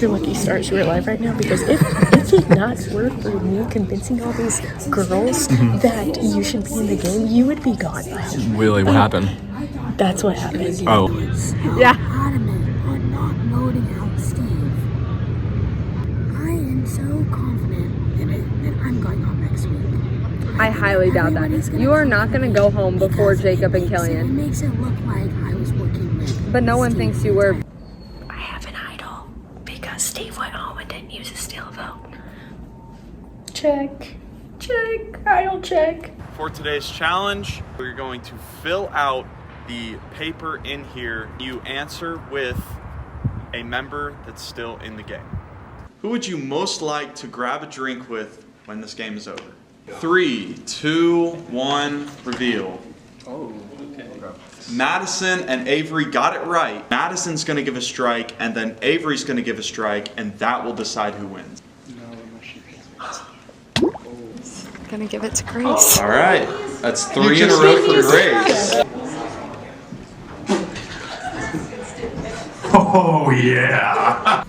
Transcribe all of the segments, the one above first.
your lucky stars you were alive right now, because if it not were for me convincing all these girls that you should be in the game, you would be gone by now. Really, what happened? That's what happened. Oh. Yeah. Adamant on not voting out Steve. I am so confident that I'm going home next week. I highly doubt that. You are not going to go home before Jacob and Killian. It makes it look like I was working with. But no one thinks you were. I have an idol because Steve went home and didn't use his steal vote. Check. Check. Idol check. For today's challenge, we're going to fill out the paper in here. You answer with a member that's still in the game. Who would you most like to grab a drink with when this game is over? 3, 2, 1, reveal. Oh, okay. Madison and Avery got it right. Madison's gonna give a strike, and then Avery's gonna give a strike, and that will decide who wins. Gonna give it to Grace. All right, that's 3 in a row for Grace. Oh yeah!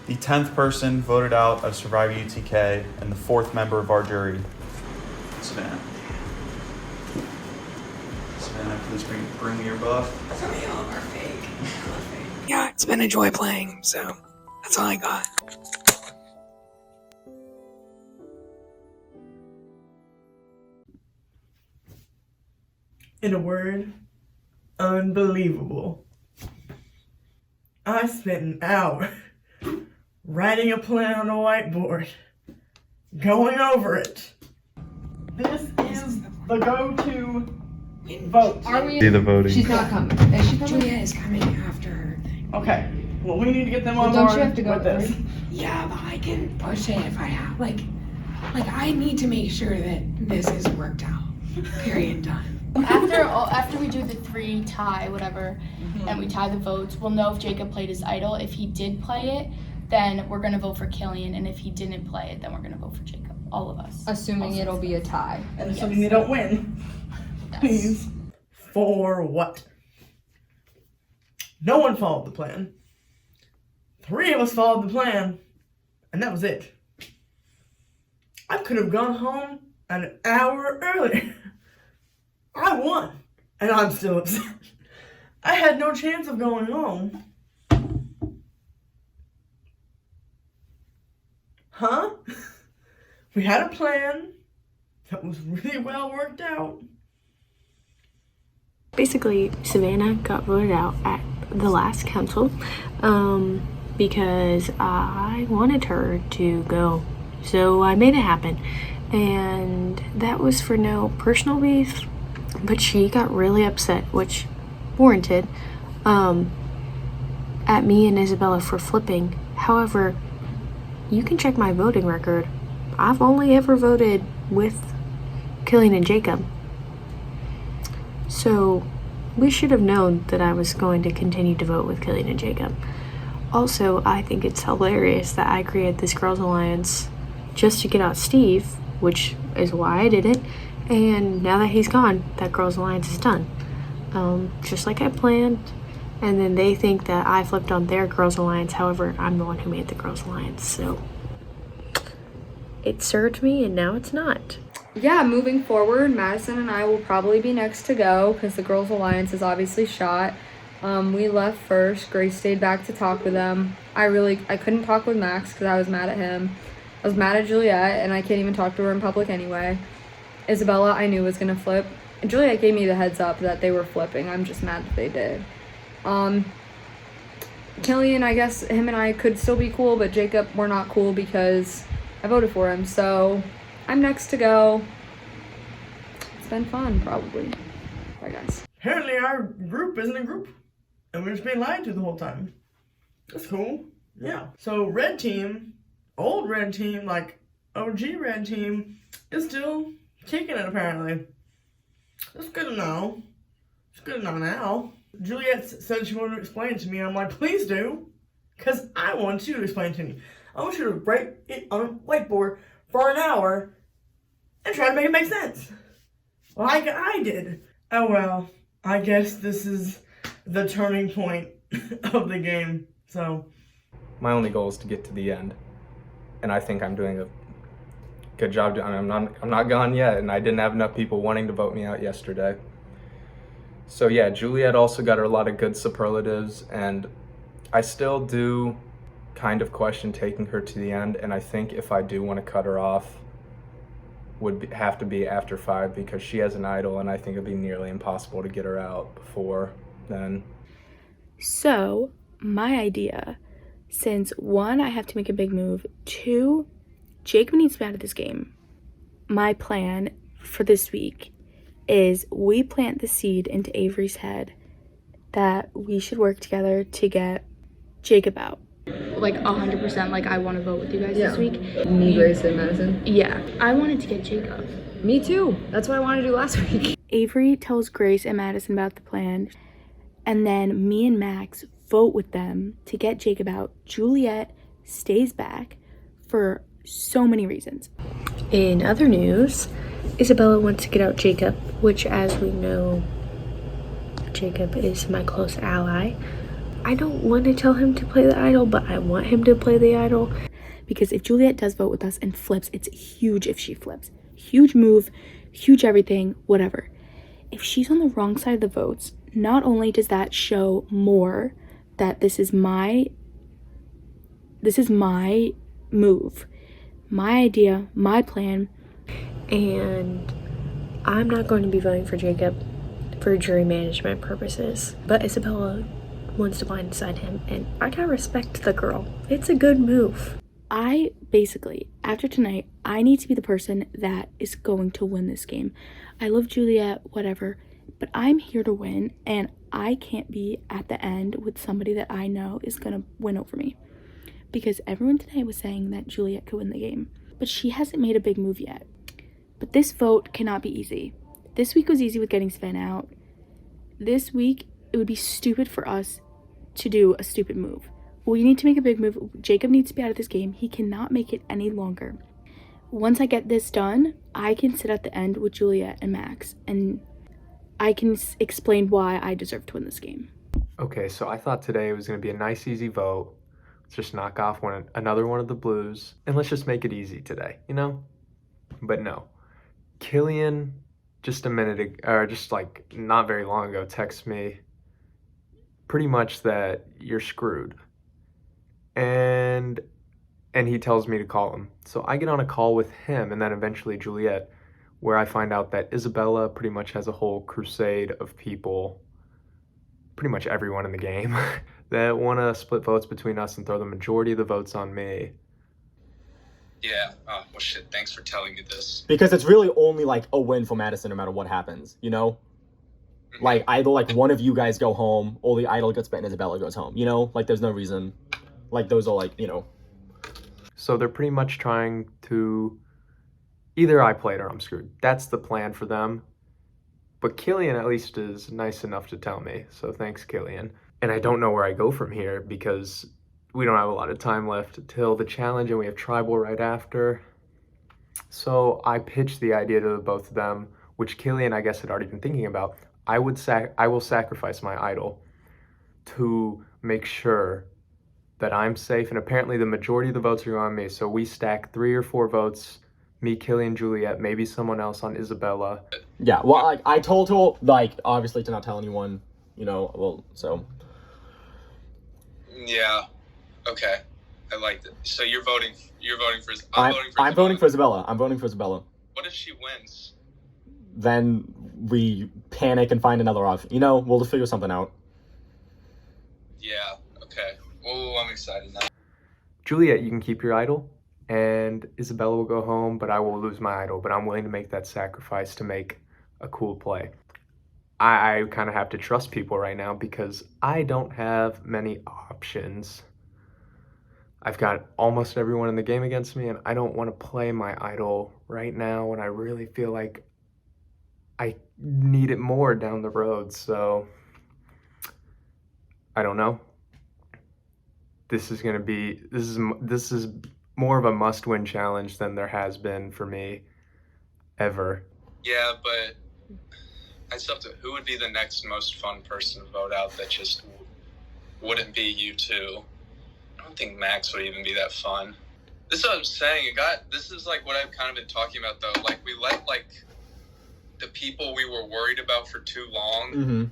The 10th person voted out of Survivor UTK, and the 4th member of our jury, Savannah. Savannah, please bring me your buff. Sorry, all of our fake. Yeah, it's been a joy playing, so that's all I got. In a word, unbelievable. I spent an hour writing a plan on a whiteboard, going over it. This is the go-to vote. Are we? See the voting. She's not coming. Is she coming? Julia is coming after her thing. Okay, well, we need to get them on Don't board you have to go with this. through? Yeah, but I can push it if I have. Like I need to make sure that this is worked out. Period. Done. After we do the 3 tie, whatever, and we tie the votes, we'll know if Jacob played his idol. If he did play it, then we're gonna vote for Killian, and if he didn't play it, then we're gonna vote for Jacob. All of us. Assuming it'll be a tie. And assuming they don't win. Yes. Please. For what? No one followed the plan. 3 of us followed the plan, and that was it. I could have gone home an hour earlier. I won, and I'm still upset. I had no chance of going home. Huh? We had a plan that was really well worked out. Basically, Savannah got voted out at the last council because I wanted her to go. So I made it happen. And that was for no personal beef, but she got really upset, which warranted, at me and Isabella for flipping. However, you can check my voting record. I've only ever voted with Killian and Jacob. So we should have known that I was going to continue to vote with Killian and Jacob. Also, I think it's hilarious that I created this Girls Alliance just to get out Steve, which is why I did it. And now that he's gone, that Girls Alliance is done. Just like I planned. And then they think that I flipped on their Girls Alliance. However, I'm the one who made the Girls Alliance. So it served me, and now it's not. Yeah, moving forward, Madison and I will probably be next to go because the Girls Alliance is obviously shot. We left first. Grace stayed back to talk with them. I couldn't talk with Max because I was mad at him. I was mad at Juliet, and I can't even talk to her in public anyway. Isabella, I knew was gonna flip. And Juliet gave me the heads up that they were flipping. I'm just mad that they did. Killian, I guess him and I could still be cool, but Jacob, we're not cool because I voted for him. So I'm next to go. It's been fun, probably. Bye, guys. Apparently our group isn't a group, and we're just being lied to the whole time. That's cool. Yeah. So red team, old red team, like OG red team, is still kicking it apparently. That's good to know. It's good to know now. Juliet said she wanted to explain it to me, and I'm like, please do, because I want you to explain it to me. I want you to write it on a whiteboard for an hour and try to make it make sense. Like I did. Oh well, I guess this is the turning point of the game. So, my only goal is to get to the end. And I think I'm doing a good job. I'm not gone yet, and I didn't have enough people wanting to vote me out yesterday. So yeah, Juliet also got a lot of good superlatives, and I still do kind of question taking her to the end, and I think if I do want to cut her off, have to be after 5 because she has an idol, and I think it'd be nearly impossible to get her out before then. So, my idea, since 1, I have to make a big move, 2, Jacob needs to be out of this game. My plan for this week is we plant the seed into Avery's head that we should work together to get Jacob out. Like 100%, like I want to vote with you guys this week. Me, Grace, and Madison. Yeah, I wanted to get Jacob. Me too. That's what I wanted to do last week. Avery tells Grace and Madison about the plan, and then me and Max vote with them to get Jacob out. Juliet stays back for so many reasons. In other news, Isabella wants to get out Jacob, which, as we know, Jacob is my close ally. I don't want to tell him to play the idol, but I want him to play the idol. Because if Juliet does vote with us and flips, it's huge if she flips. Huge move, huge everything, whatever. If she's on the wrong side of the votes, not only does that show more that this is my move, my idea, my plan, and I'm not going to be voting for Jacob for jury management purposes. But Isabella wants to blindside him, and I gotta respect the girl. It's a good move. I basically, after tonight, I need to be the person that is going to win this game. I love Juliet, whatever, but I'm here to win, and I can't be at the end with somebody that I know is gonna win over me. Because everyone tonight was saying that Juliet could win the game, but she hasn't made a big move yet. But this vote cannot be easy. This week was easy with getting Sven out. This week, it would be stupid for us to do a stupid move. We need to make a big move. Jacob needs to be out of this game. He cannot make it any longer. Once I get this done, I can sit at the end with Juliet and Max, and I can explain why I deserve to win this game. Okay, so I thought today was going to be a nice, easy vote. Let's just knock off another one of the blues, and let's just make it easy today, you know? But no. Killian, just a minute ago, or just like not very long ago, texted me pretty much that you're screwed. And he tells me to call him. So I get on a call with him, and then eventually Juliet, where I find out that Isabella pretty much has a whole crusade of people, pretty much everyone in the game, that want to split votes between us and throw the majority of the votes on me. Yeah, well shit, thanks for telling me this. Because it's really only like a win for Madison no matter what happens, you know? Like either like one of you guys go home, or the idol gets bet and Isabella goes home, you know? Like there's no reason. Like those are like, you know. So they're pretty much trying to, either I play it or I'm screwed. That's the plan for them. But Killian at least is nice enough to tell me. So thanks, Killian. And I don't know where I go from here because we don't have a lot of time left till the challenge, and we have tribal right after. So I pitched the idea to both of them, which Killian, I guess, had already been thinking about. I will sacrifice my idol to make sure that I'm safe, and apparently the majority of the votes are on me. So we stack 3 or 4 votes, me, Killian, Juliet, maybe someone else on Isabella. Yeah, well, like I told her, like, obviously to not tell anyone, you know. Well, so. Yeah. Okay. I liked it. So you're voting for I'm voting for Isabella. I'm voting for Isabella. What if she wins? Then we panic and find another option. You know, we'll just figure something out. Yeah. Okay. Oh, I'm excited now. Juliet, you can keep your idol, and Isabella will go home, but I will lose my idol. But I'm willing to make that sacrifice to make a cool play. I kind of have to trust people right now because I don't have many options. I've got almost everyone in the game against me, and I don't want to play my idol right now when I really feel like I need it more down the road. So I don't know. This is more of a must-win challenge than there has been for me ever. Yeah, but I still have to, who would be the next most fun person to vote out that just wouldn't be you two? I don't don't think Max would even be that fun. This is what I'm saying. This is like what I've kind of been talking about though. Like we let like the people we were worried about for too long,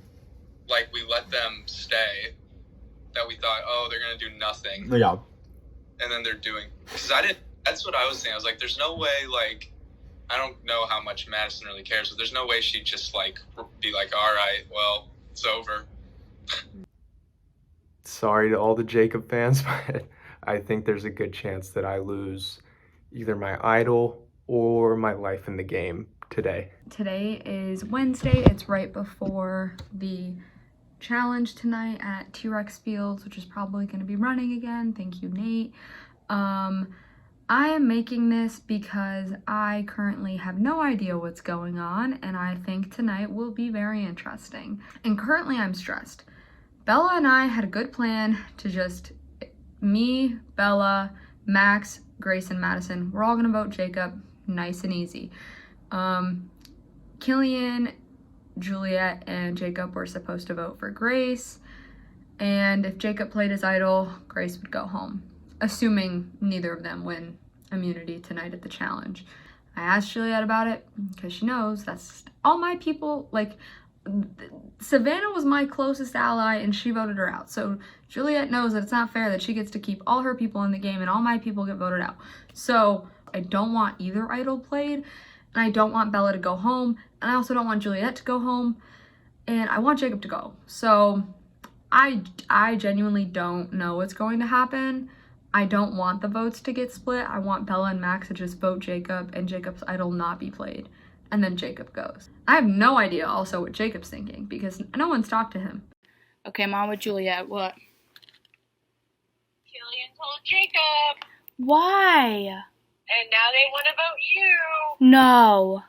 like we let them stay. That we thought, oh, they're gonna do nothing. Yeah. And then they're doing. Because that's what I was saying. I was like, there's no way, like, I don't know how much Madison really cares, but there's no way she'd just like be like, all right, well, it's over. Sorry to all the Jacob fans, but I think there's a good chance that I lose either my idol or my life in the game today. Today is Wednesday. It's right before the challenge tonight at T-Rex Fields, which is probably going to be running again. Thank you, Nate. I am making this because I currently have no idea what's going on, and I think tonight will be very interesting. And currently I'm stressed. Bella and I had a good plan to just, me, Bella, Max, Grace, and Madison, we're all gonna vote Jacob, nice and easy. Killian, Juliet, and Jacob were supposed to vote for Grace, and if Jacob played his idol, Grace would go home, assuming neither of them win immunity tonight at the challenge. I asked Juliet about it because she knows that's all my people. Like, Savannah was my closest ally and she voted her out, so Juliet knows that it's not fair that she gets to keep all her people in the game and all my people get voted out. So I don't want either idol played, and I don't want Bella to go home, and I also don't want Juliet to go home, and I want Jacob to go. So I genuinely don't know what's going to happen. I don't want the votes to get split. I want Bella and Max to just vote Jacob and Jacob's idol not be played, and then Jacob goes. I have no idea also what Jacob's thinking because no one's talked to him. Okay, I'm on with Juliet. What? Killian told Jacob. Why? And now they want to vote you. No.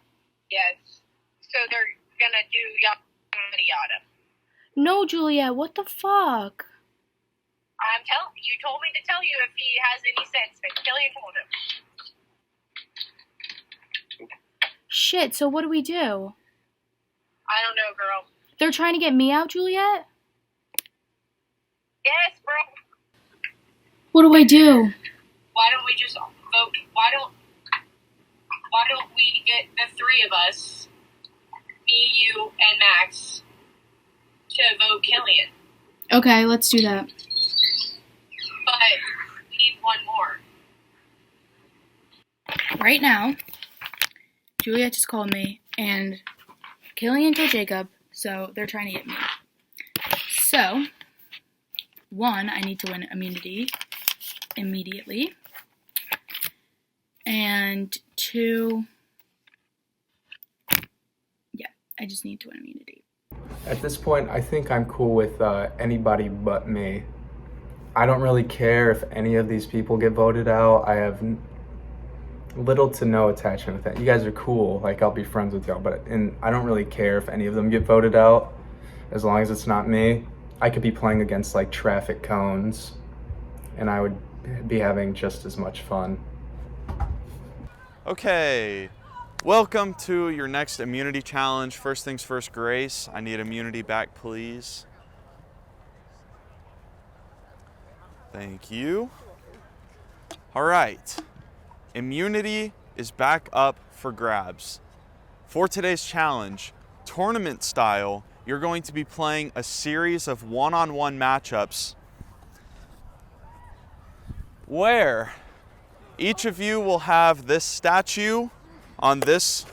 Yes. So they're gonna do yada yada. No, Juliet, what the fuck? I'm telling you, told me to tell you if he has any sense, but Killian told him. Shit, so what do we do? I don't know, girl. They're trying to get me out, Juliet? Yes, bro. What do I do? Why don't we just vote? Why don't we get the three of us, me, you, and Max, to vote Killian? Okay, let's do that. But we need one more. Right now, Juliet just called me, and Killian told Jacob, so they're trying to get me. So, 1, I need to win immunity immediately. And 2, yeah, I just need to win immunity. At this point, I think I'm cool with anybody but me. I don't really care if any of these people get voted out. I have little to no attachment with that. You guys are cool, like I'll be friends with y'all, but I don't really care if any of them get voted out, as long as it's not me. I could be playing against like traffic cones, and I would be having just as much fun. Okay, welcome to your next immunity challenge. First things first, Grace, I need immunity back, please. Thank you. All right, immunity is back up for grabs. For today's challenge, tournament style, you're going to be playing a series of one-on-one matchups where each of you will have this statue on this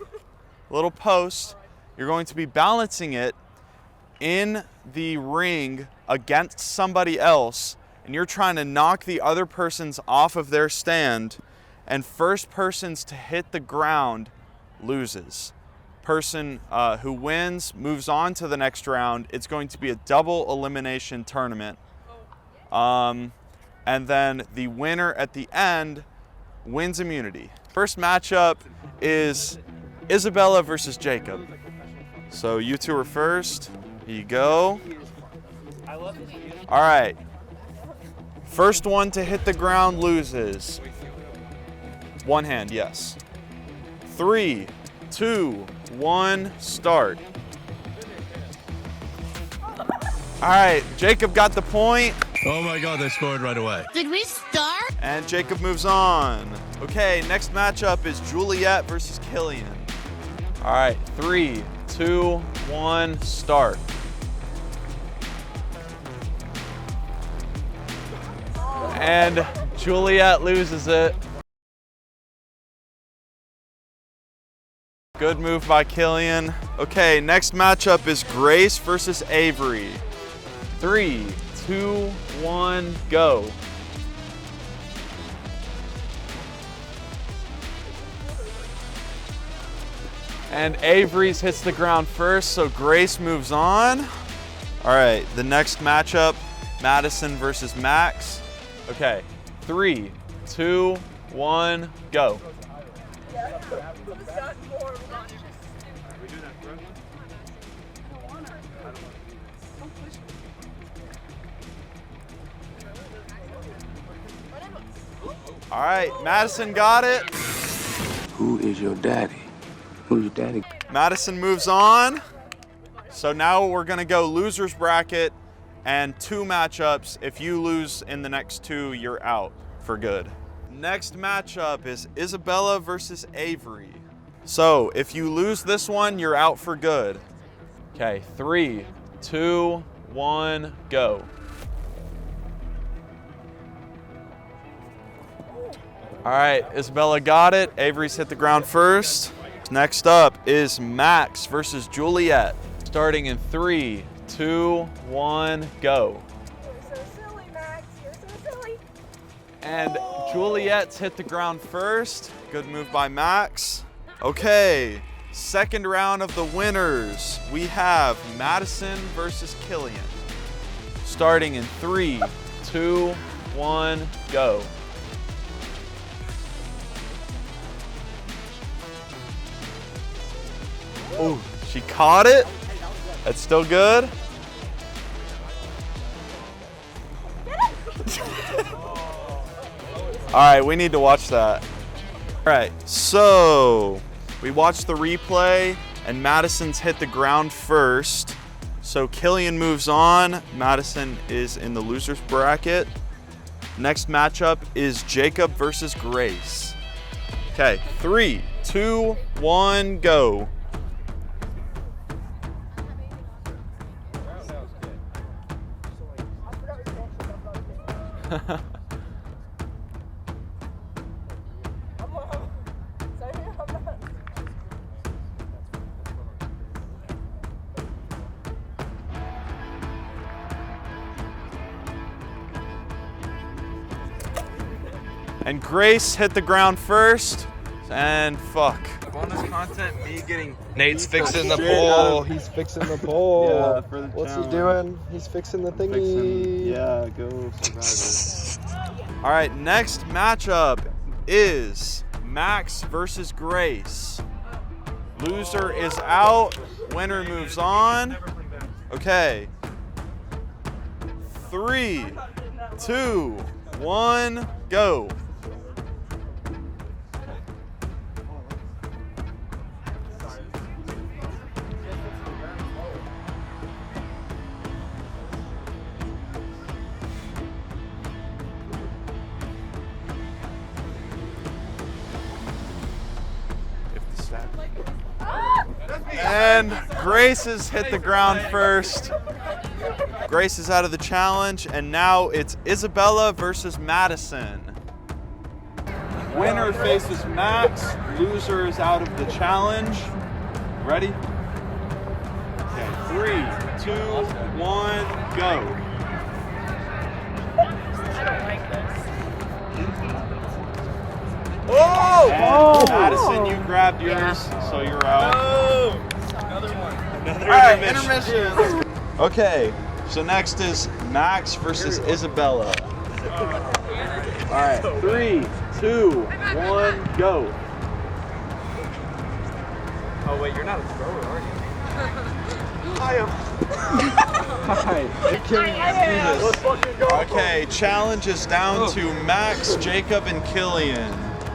little post. You're going to be balancing it in the ring against somebody else, and you're trying to knock the other person's off of their stand, and first person's to hit the ground loses. Person who wins moves on to the next round. It's going to be a double elimination tournament. And then the winner at the end wins immunity. First matchup is Isabella versus Jacob. So you two are first. Here you go. All right. First one to hit the ground loses. One hand, yes. 3, 2, 1, start. All right, Jacob got the point. Oh my God, they scored right away. Did we start? And Jacob moves on. Okay, next matchup is Juliet versus Killian. All right, 3, 2, 1, start. And Juliet loses it. Good move by Killian. Okay, next matchup is Grace versus Avery. 3, 2, 1, go. And Avery's hits the ground first, so Grace moves on. All right, the next matchup, Madison versus Max. Okay, 3, 2, 1, go. All right, Madison got it. Who is your daddy? Who's your daddy? Madison moves on. So now we're gonna go losers bracket and 2 matchups. If you lose in the next 2, you're out for good. Next matchup is Isabella versus Avery. So if you lose this one, you're out for good. Okay, 3, 2, 1, go. All right, Isabella got it. Avery's hit the ground first. Next up is Max versus Juliet. Starting in 3, 2, 1, go. You're so silly, Max. You're so silly. And Juliet's hit the ground first. Good move by Max. Okay, second round of the winners. We have Madison versus Killian. Starting in 3, 2, 1, go. Oh, she caught it. That's still good. All right, we need to watch that. All right, so we watched the replay and Madison's hit the ground first. So Killian moves on. Madison is in the losers bracket. Next matchup is Jacob versus Grace. Okay, 3, 2, 1, go. And Grace hit the ground first, and fuck. Bonus content, me getting Nate's fixing the shit pole. out. He's fixing the pole. Yeah, for the What's challenge. he doing? He's fixing the thingy. Yeah, go Survivor. All right, next matchup is Max versus Grace. Loser is out, winner moves on. Okay. 3, 2, 1, go. And Grace has hit the ground first. Grace is out of the challenge, and now it's Isabella versus Madison. Winner faces Max, loser is out of the challenge. Ready? Okay, 3, 2, 1, go. Oh! And Madison, you grabbed yours, so you're out. Oh! Another one. Another All right, intermission. Okay, so next is Max versus Isabella. All right, 3, 2, 1, go. Oh wait, you're not a thrower, are you? I am. Hi. Let's fucking go. Okay, challenge is down to Max, Jacob, and Killian.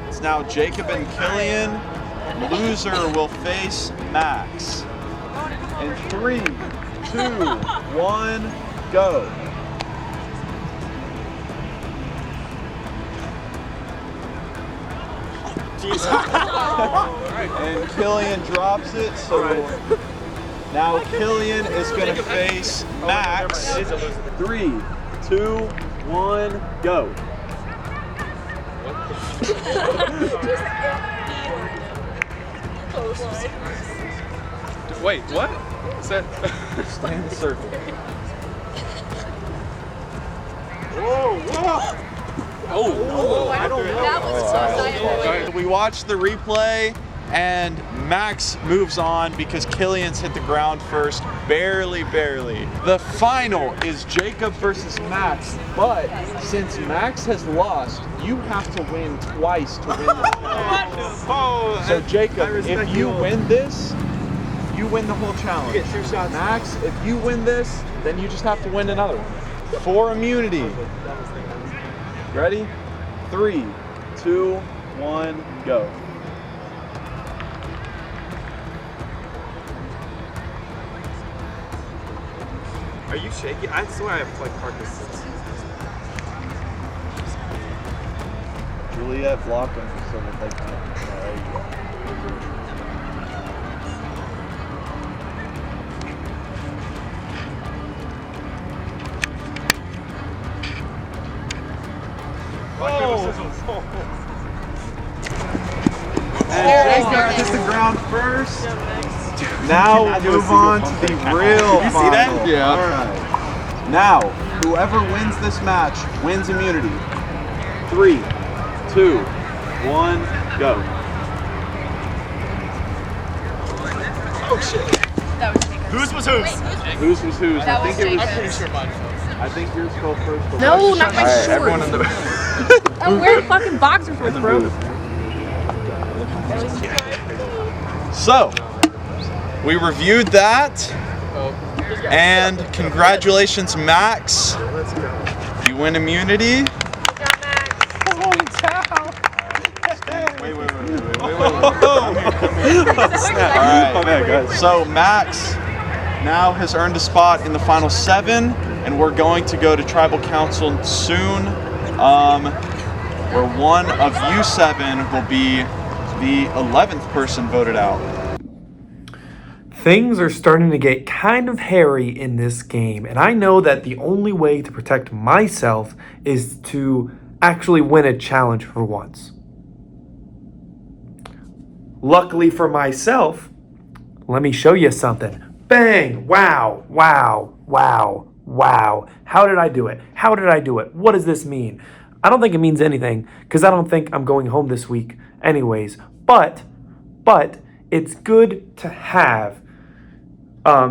It's now Jacob and Killian. Loser will face Max. In 3, 2, 1, go. And Killian drops it, so now Killian is going to face Max. 3, 2, 1, go. Wait, what? Is that? Stay in the circle. Whoa! Oh, I don't know. That was so we watched the replay, and Max moves on because Killian's hit the ground first, barely. The final is Jacob versus Max, but since Max has lost, you have to win twice to win this challenge. So Jacob, if you win this, you win the whole challenge. You get 2 shots. Max, if you win this, then you just have to win another one. For immunity. Ready? 3, 2, 1, go. Are you shaky? I swear I have like Parkinson's. Juliet, block them so that they can. There you go. And Jacob hits the ground first. Now we'll move on to the real final. See that? Yeah. All right. Now, whoever wins this match wins immunity. 3, 2, 1, go. Oh shit. That was Jacob's. Whose was whose? Whose was whose? That I was think it was. I'm pretty sure mine. I think yours fell first. but No, mine- not my All right, shorts. everyone in the. I'm wearing fucking boxer shorts, bro. So, we reviewed that, and congratulations, Max. You win immunity. Wait. All right. So Max now has earned a spot in the final 7, and we're going to go to Tribal Council soon, where one of you 7 will be the 11th person voted out. Things are starting to get kind of hairy in this game, and I know that the only way to protect myself is to actually win a challenge for once. Luckily for myself, let me show you something. Bang! Wow! How did I do it? What does this mean? I don't think it means anything, because I don't think I'm going home this week anyways. But it's good to have,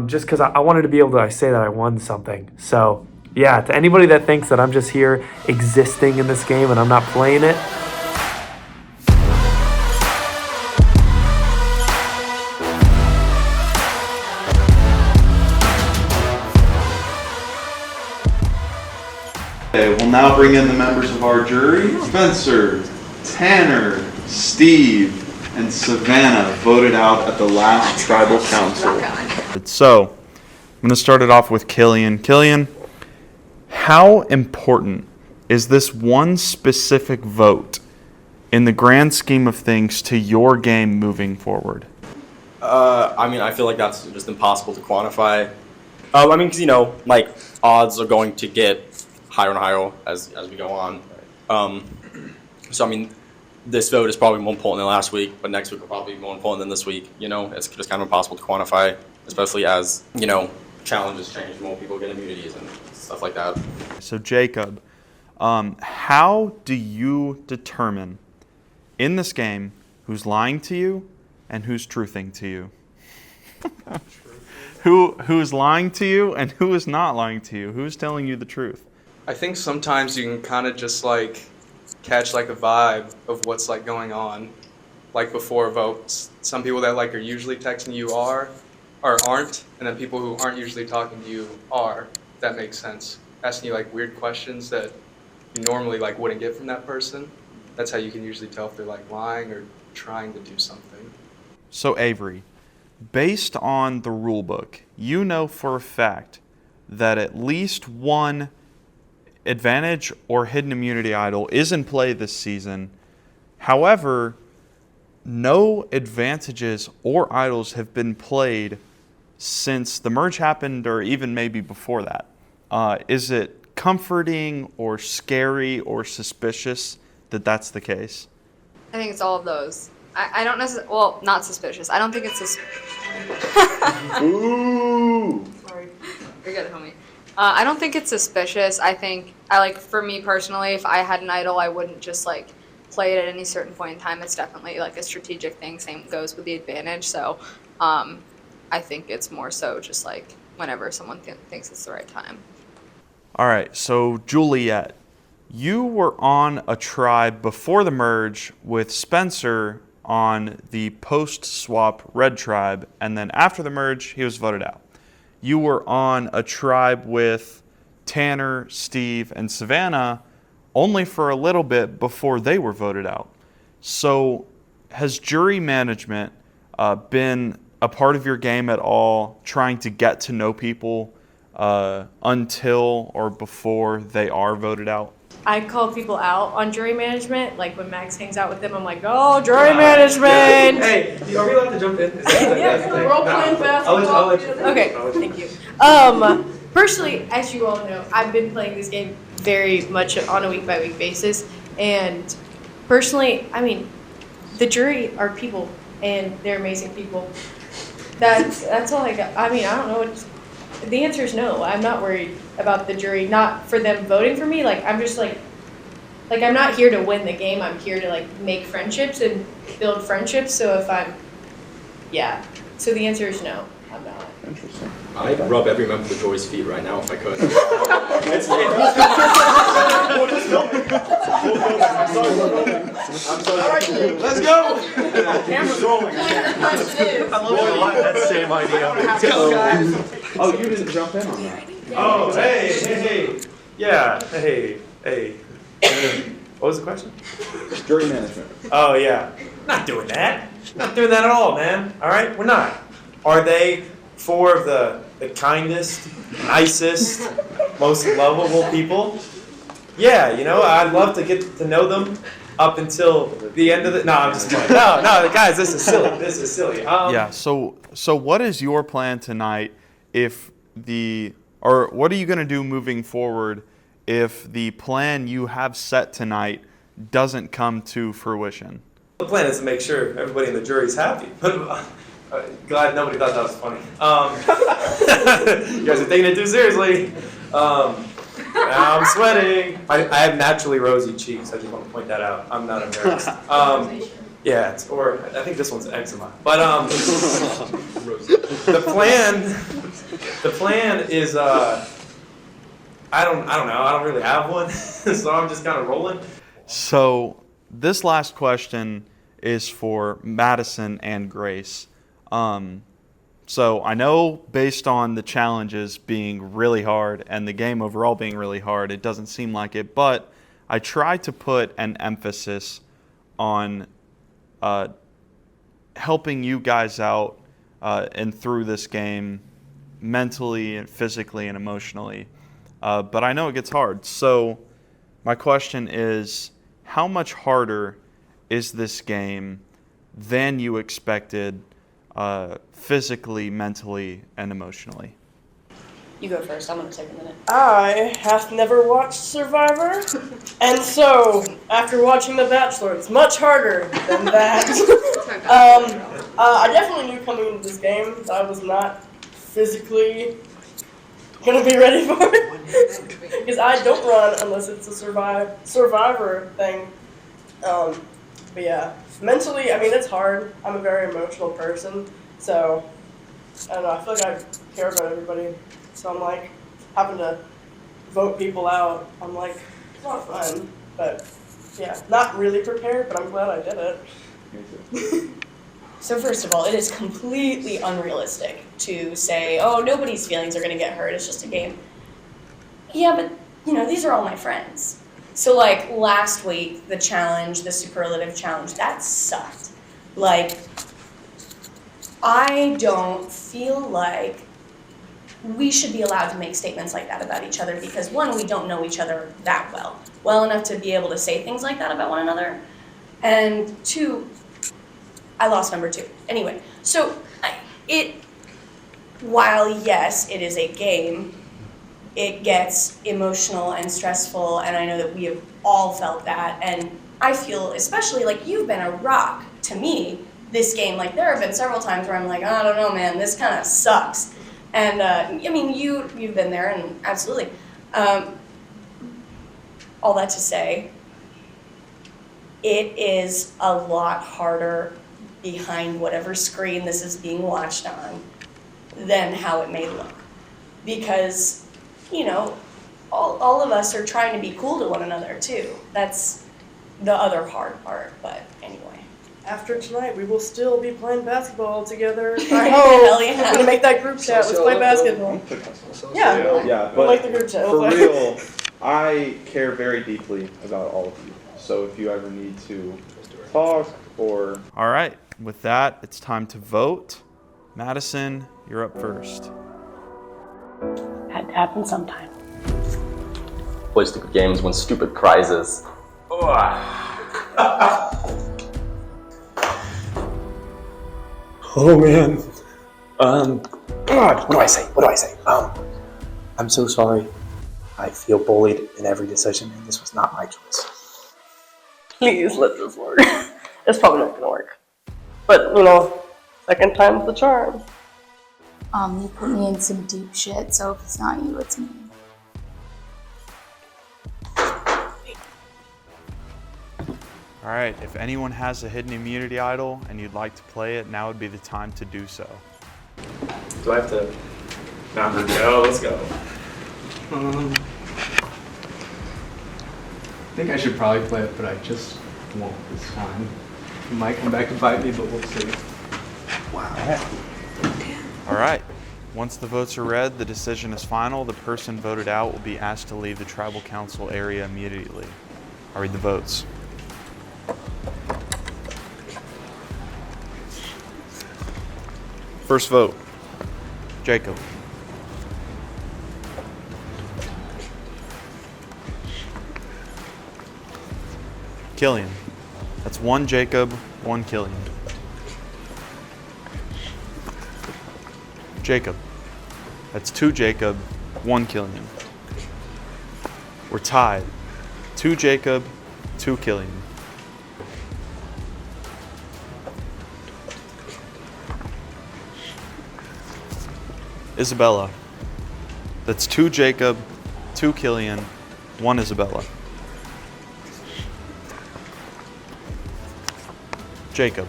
just because I wanted to be able to say that I won something. So yeah, to anybody that thinks that I'm just here existing in this game and I'm not playing it, Okay, we'll now bring in the members of our jury. Spencer, Tanner, Steve, and Savannah voted out at the last tribal council. So, I'm going to start it off with Killian. Killian, how important is this one specific vote in the grand scheme of things to your game moving forward? I mean, I feel like that's just impossible to quantify. I mean, because, you know, like, odds are going to get higher and higher as we go on. So, I mean, this vote is probably more important than last week, but next week will probably be more important than this week. You know, it's just kind of impossible to quantify, especially as, you know, challenges change, more people get immunities and stuff like that. So, Jacob, how do you determine in this game who's lying to you and who's truthing to you? Who's lying to you and who is not lying to you? Who's telling you the truth? I think sometimes you can kind of just like catch like a vibe of what's like going on, like before votes. Some people that like are usually texting you are or aren't, and then people who aren't usually talking to you are. If that makes sense. Asking you like weird questions that you normally like wouldn't get from that person. That's how you can usually tell if they're like lying or trying to do something. So Avery, based on the rule book, you know for a fact that at least one advantage or hidden immunity idol is in play this season. However, no advantages or idols have been played since the merge happened, or even maybe before that. Is it comforting or scary or suspicious that that's the case? I think it's all of those. I don't necessarily, well, not suspicious. I don't think it's Ooh. Sorry. You're good, homie. I don't think it's suspicious. I think, for me personally, if I had an idol, I wouldn't just, play it at any certain point in time. It's definitely, a strategic thing. Same goes with the advantage. So, I think it's more so just, whenever someone thinks it's the right time. All right, so Juliet, you were on a tribe before the merge with Spencer on the post-swap red tribe, and then after the merge, he was voted out. You were on a tribe with Tanner, Steve, and Savannah only for a little bit before they were voted out. So has jury management been a part of your game at all, trying to get to know people until or before they are voted out? I call people out on jury management. Like when Max hangs out with them, I'm like, oh, jury management. Hey, are we allowed to jump in? Yeah, we're all playing basketball. I'll let you. Okay, thank you. Personally, as you all know, I've been playing this game very much on a week-by-week basis. And personally, I mean, the jury are people, and they're amazing people. That's all I got. I mean, I don't know. The answer is no. I'm not worried about the jury, not for them voting for me. I'm just I'm not here to win the game. I'm here to make friendships and build friendships. So so the answer is no. I'm not. Interesting. I'd rub every member of the jury's feet right now if I could. Let's go! The camera's rolling. I love it a lot. That same idea. Oh, you didn't jump in on that. Oh, hey. Yeah, hey. What was the question? Jury management. Oh, yeah. Not doing that. Not doing that at all, man. All right? We're not. Are they four of the kindest, nicest, most lovable people? Yeah, I'd love to get to know them up until the end of the... No, I'm just playing. No, guys, this is silly. Yeah, so what is your plan tonight what are you going to do moving forward if the plan you have set tonight doesn't come to fruition? The plan is to make sure everybody in the jury's happy. Glad nobody thought that was funny. You guys are taking it too seriously. Now I'm sweating. I have naturally rosy cheeks. I just want to point that out. I'm not embarrassed. Yeah, or I think this one's eczema. But the plan is I don't know. I don't really have one, so I'm just kind of rolling. So this last question is for Madison and Grace. So I know based on the challenges being really hard and the game overall being really hard, it doesn't seem like it, but I try to put an emphasis on helping you guys out and through this game mentally and physically and emotionally. But I know it gets hard. So my question is, how much harder is this game than you expected physically, mentally, and emotionally? You go first. I'm going to take a minute. I have never watched Survivor, and so after watching The Bachelor, it's much harder than that. I definitely knew coming into this game that I was not physically going to be ready for it, because I don't run unless it's a Survivor thing. But yeah, mentally, I mean, it's hard. I'm a very emotional person, so I don't know. I feel like I care about everybody. So I'm like, having to vote people out, I'm like, it's not fun. But yeah, not really prepared, but I'm glad I did it. So first of all, it is completely unrealistic to say, oh, nobody's feelings are going to get hurt. It's just a game. Yeah, but, these are all my friends. So, last week, the challenge, the superlative challenge, that sucked. I don't feel like we should be allowed to make statements like that about each other because, one, we don't know each other that well enough to be able to say things like that about one another. And two, I lost number 2. Anyway, so while yes, it is a game, it gets emotional and stressful, and I know that we have all felt that, and I feel, especially like you've been a rock to me this game. Like there have been several times where I'm like, I don't know, man, this kind of sucks. And I mean, you've been there, and absolutely. All that to say, it is a lot harder behind whatever screen this is being watched on than how it may look. Because, you know, all of us are trying to be cool to one another too. That's the other hard part, but anyway. After tonight, we will still be playing basketball together. I hope. Hell yeah. I'm gonna make that group chat. Let's play basketball. Yeah, but like the group chat. For real, I care very deeply about all of you. So if you ever need to talk or... All right, with that, it's time to vote. Madison, you're up first. Had to happen sometime. Play stupid games, win stupid prizes. Oh man. God, what do I say? I'm so sorry. I feel bullied in every decision, and this was not my choice. Please let this work. It's probably not gonna work. But, you know, second time's the charm. You put me in some deep shit, so if it's not you, it's me. All right, if anyone has a hidden immunity idol and you'd like to play it, now would be the time to do so. Do I have to? No, let's go. I think I should probably play it, but I just won't this time. It might come back to bite me, but we'll see. Wow. All right, once the votes are read, the decision is final. The person voted out will be asked to leave the tribal council area immediately. I'll read the votes. First vote, Jacob. Killian. That's 1 Jacob, 1 Killian. Jacob. That's 2 Jacob, 1 Killian. We're tied. 2 Jacob, 2 Killian. Isabella. That's 2 Jacob, 2 Killian, 1 Isabella. Jacob.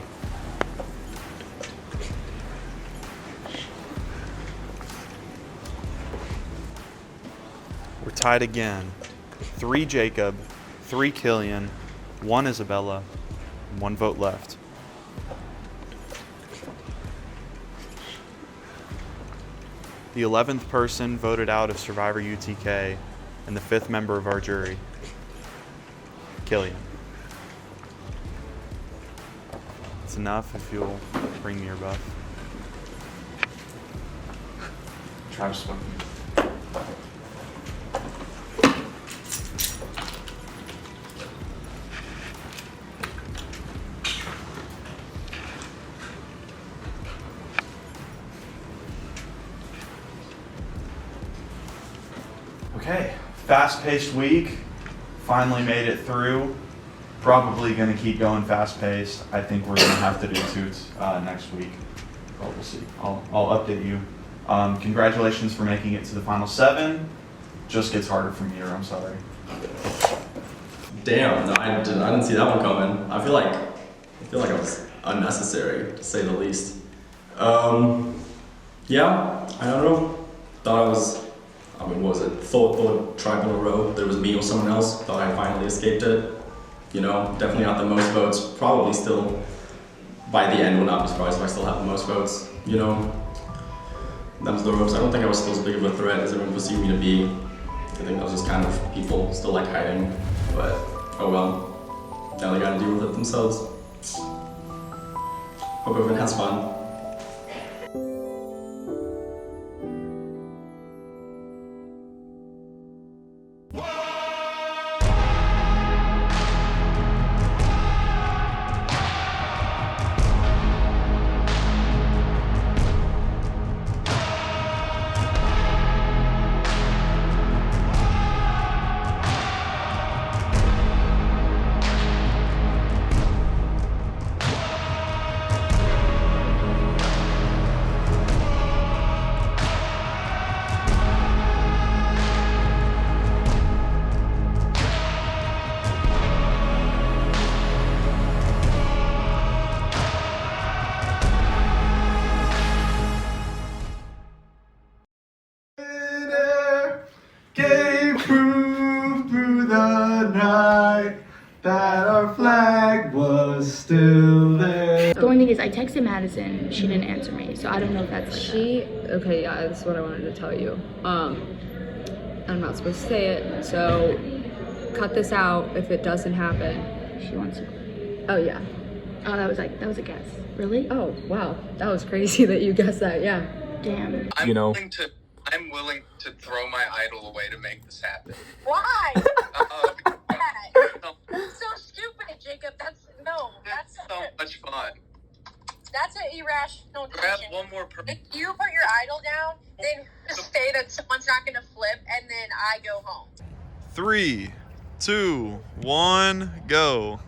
We're tied again. 3 Jacob, 3 Killian, 1 Isabella, and 1 vote left. The 11th person voted out of Survivor UTK and the 5th member of our jury, Killian. It's enough if you'll bring me your buff. Travis one. Okay, fast-paced week. Finally made it through. Probably going to keep going fast-paced. I think we're going to have to do toots next week. But we'll see. I'll update you. Congratulations for making it to the final 7. Just gets harder from here. I'm sorry. Damn, no, I didn't see that one coming. I feel like it was unnecessary, to say the least. Yeah, I don't know. Thought I was, what was it? Thought tribe in a row. There was me or someone else. Thought I finally escaped it. You know, definitely not the most votes. Probably still, by the end, will not be surprised if I still have the most votes. You know, that was the ropes. I don't think I was still as big of a threat as everyone perceived me to be. I think I was just kind of people still like hiding. But oh well. Now they gotta deal with it themselves. Hope everyone has fun. only thing is I texted Madison, she didn't answer me, so I don't know if that's like okay, yeah, this is what I wanted to tell you. I'm not supposed to say it, so cut this out if it doesn't happen. She wants to. Oh yeah. Oh, that was a guess. Really? Oh wow, that was crazy that you guessed that. Yeah. Damn. I'm willing to throw my idol away to make this happen. Why? That's so stupid, Jacob. That's so much fun. That's an irrational Grab decision. one more person. If you put your idol down, then just say that someone's not gonna flip, and then I go home. 3, 2, 1, go.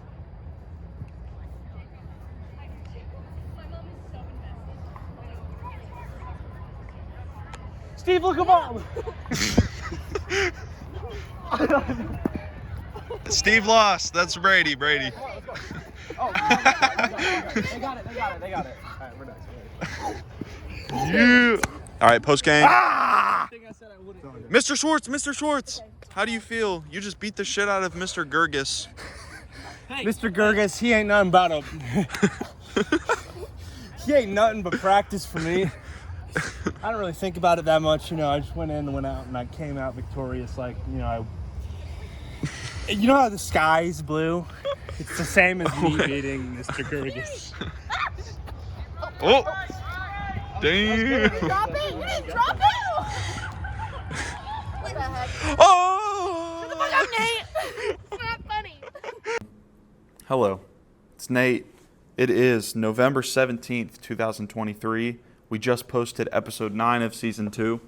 Steve, look at mom. Steve lost. That's Brady. Oh, they got it. All right, we're done. Yeah. All right, post game. Ah! Mr. Schwartz. How do you feel? You just beat the shit out of Mr. Gergis. Mr. Gergis, he ain't nothing but he ain't nothing but practice for me. I don't really think about it that much, I just went in and went out and I came out victorious. Like, you know how the sky is blue? It's the same as me beating Mr. Gergis. Oh! Damn! Drop it! You didn't drop it! What the heck? Oh! Shut the fuck up, Nate! It's not funny. Hello, it's Nate. It is November 17th, 2023. We just posted episode 9 of season 2.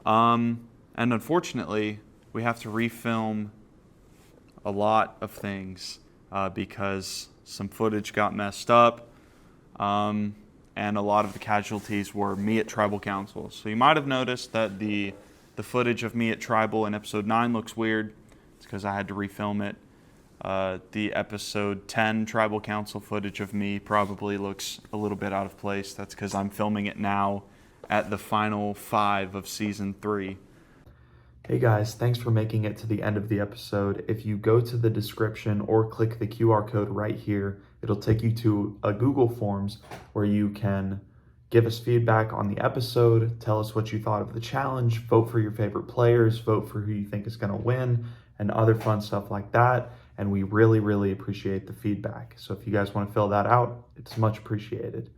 And unfortunately, we have to refilm a lot of things because some footage got messed up. And a lot of the casualties were me at Tribal Council. So you might have noticed that the footage of me at Tribal in episode 9 looks weird. It's because I had to refilm it. The episode 10 Tribal Council footage of me probably looks a little bit out of place. That's because I'm filming it now at the final 5 of season 3. Hey guys, thanks for making it to the end of the episode. If you go to the description or click the QR code right here, it'll take you to a Google Forms where you can give us feedback on the episode, tell us what you thought of the challenge, vote for your favorite players, vote for who you think is going to win, and other fun stuff like that. And we really, really appreciate the feedback. So if you guys want to fill that out, it's much appreciated.